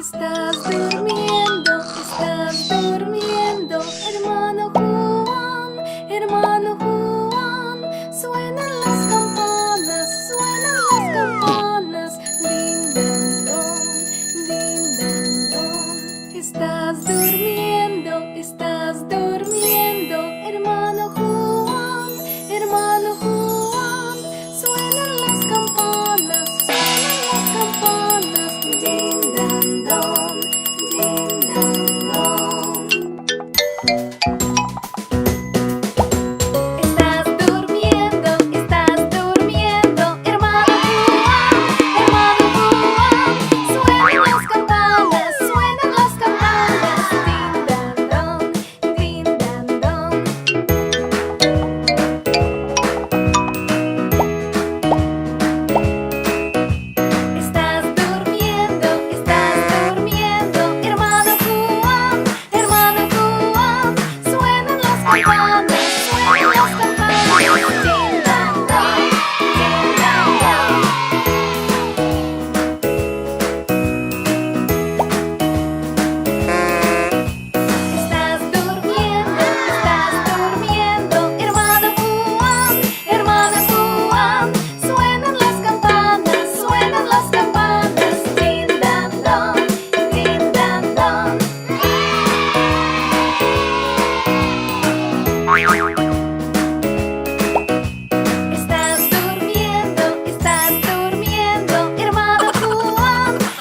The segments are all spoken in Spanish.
Estás durmiendo, hermano Juan, suenan las campanas, din dan don. Estás durmiendo, hermano Juan, suenan las campanas, din dan don, din dan don. Estás durmiendo, hermano Juan, suenan las campanas, din dan don, din dan don. Estás durmiendo, hermano Juan, suenan las campanas, din dan don, din dan don. Estás durmiendo, hermano Juan, suenan las campanas, din dan don, din dan don. Estás durmiendo,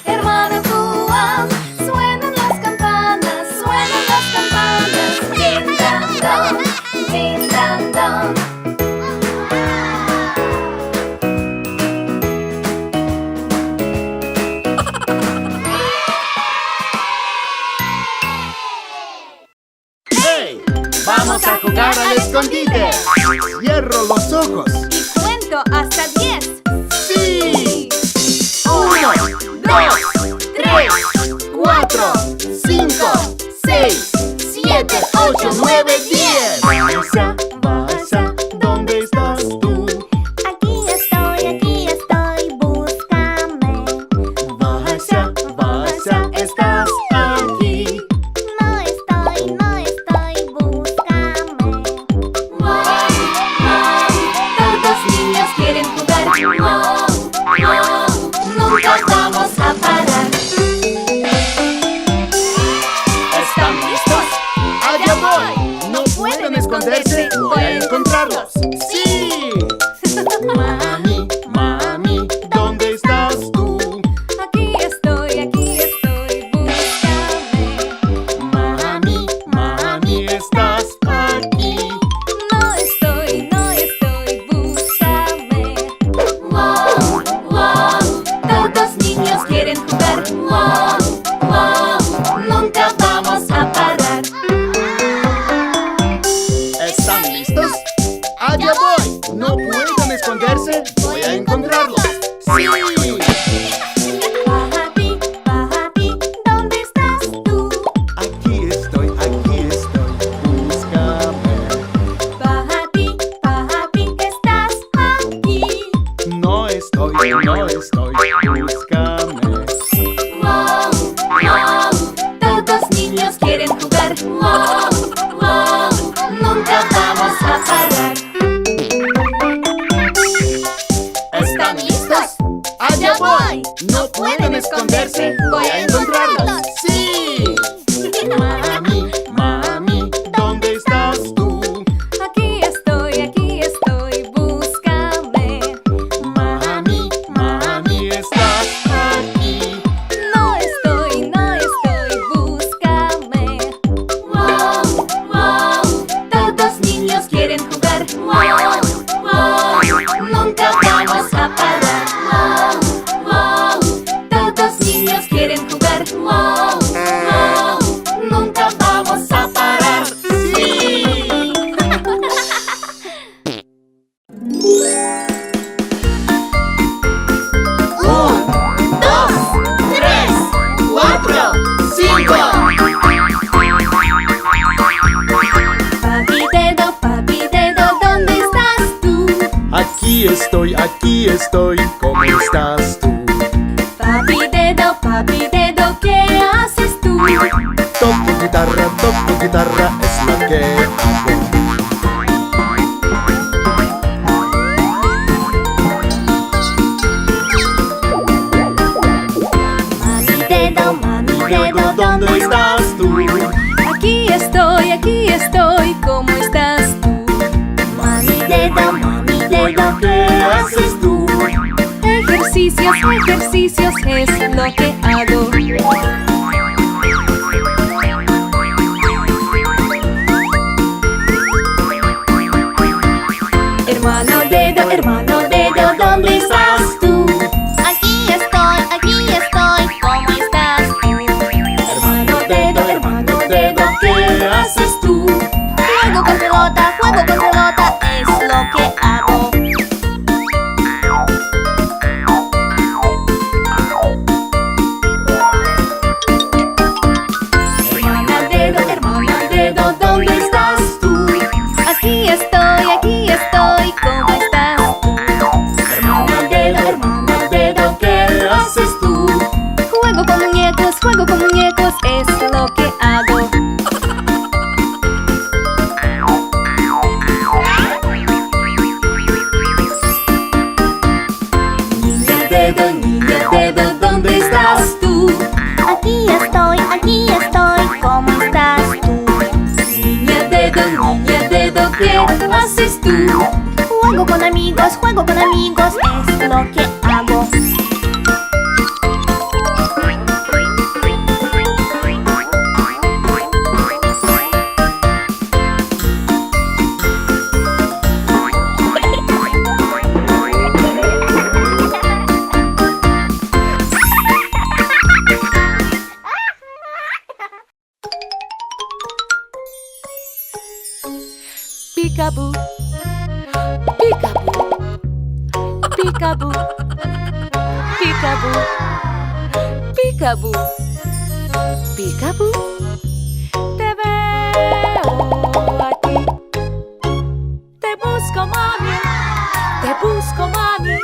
hermano Juan, suenan las campanas, din dan don, din dan don. ¡Hey! ¡Vamos a jugar al escondite! Cierro los ojos. Y cuento hasta 10. ¡Sí! 1, 2, 3, 4, 5, 6, 7, 8, 9, 10. Basa, ¿dónde estás tú? Aquí estoy, búscame. Basa, estás aquí. No estoy, búscame. Todos niños quieren jugar. Nunca vamos a parar. ¿Están listos? ¡Allá voy! No pueden esconderse, voy a encontrarlos. ¡Sí! Mami, ¿dónde estás tú? Aquí estoy, búscame. Mami, ¿estás aquí? No estoy, búscame. Todos niños quieren jugar. Nunca vamos a parar. ¿Están listos? ¡Allá voy! No pueden esconderse, voy a encontrarlos. ¡Sí! Papi, ¿dónde estás tú? Aquí estoy, búscame. Papi, ¿estás aquí? No estoy, búscame. Todos niños quieren jugar. Nunca vamos a parar. ¿Están listos? ¡Allá voy! No pueden esconderse, voy a encontrarlos. ¡Sí! Mami, ¿dónde estás tú? Aquí estoy, búscame. Mami, ¿estás aquí? No estoy, búscame. Todos niños quieren jugar. Nunca vamos a parar. Todos niños quieren jugar. Nunca vamos a parar. ¡Sí! 1, 2, 3, 4, 5. Papi dedo, ¿dónde estás tú? Aquí estoy, ¿cómo estás tú? Papi dedo, ¿qué guitarra es lo que hago. Mami dedo, ¿dónde estás tú? Aquí estoy, ¿cómo estás tú? Mami dedo, ¿Qué haces tú? Ejercicios es lo que hago. Hermano dedo, ¿dónde estás tú? aquí estoy, ¿cómo estás tú? Hermano dedo, ¿qué haces tú? Juego con pelota, es lo que hago. Hermana dedo, ¿dónde estás tú? Aquí estoy, ¿cómo estás tú? Hermana dedo, ¿qué haces tú? Juego con muñecos, es lo que hago. Niña dedo, ¿dónde estás tú? Aquí estoy, ¿cómo estás tú? Niña dedo, ¿qué haces tú? Juego con amigos, es lo que hago. Peekaboo, peekaboo, peekaboo, peekaboo, peekaboo, peekaboo. Te veo a ti. Te busco mami, te busco mami,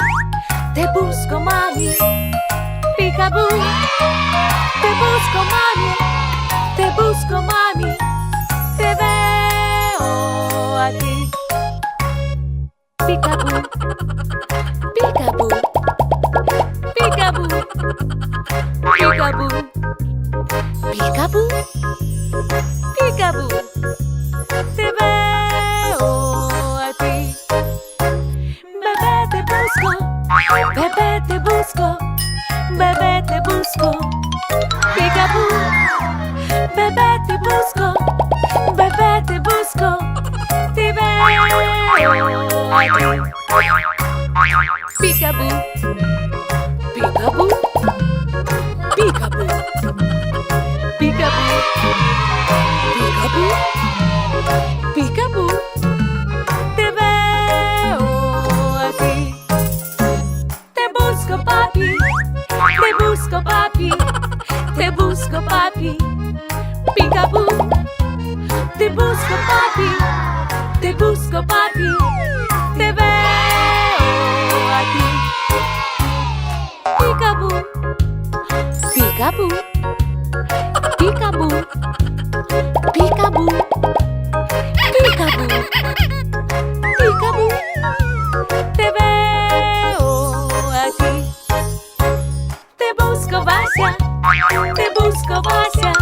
te busco mami. Peekaboo, te busco mami, te busco mami. Te veo a ti. Peekaboo, peekaboo, peekaboo, peekaboo, peekaboo, peekaboo. Te veo a ti. Bebé te busco, bebé te busco, bebé te busco. Peekaboo, bebé te busco, bebé te busco. Te veo a ti. Peekaboo, peekaboo, peekaboo, peekaboo, peekaboo, peekaboo. Te veo a ti. Te busco papi, te busco papi, te busco papi. Peekaboo, te busco papi, te busco papi. Te veo a ti. Peekaboo, peekaboo, peekaboo, peekaboo, peekaboo, peekaboo. Te veo a ti. Te busco Vasia, te busco Vasia,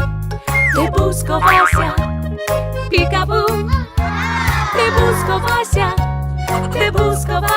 te busco Vasia. Peekaboo, te busco Vasia, te busco Vasia.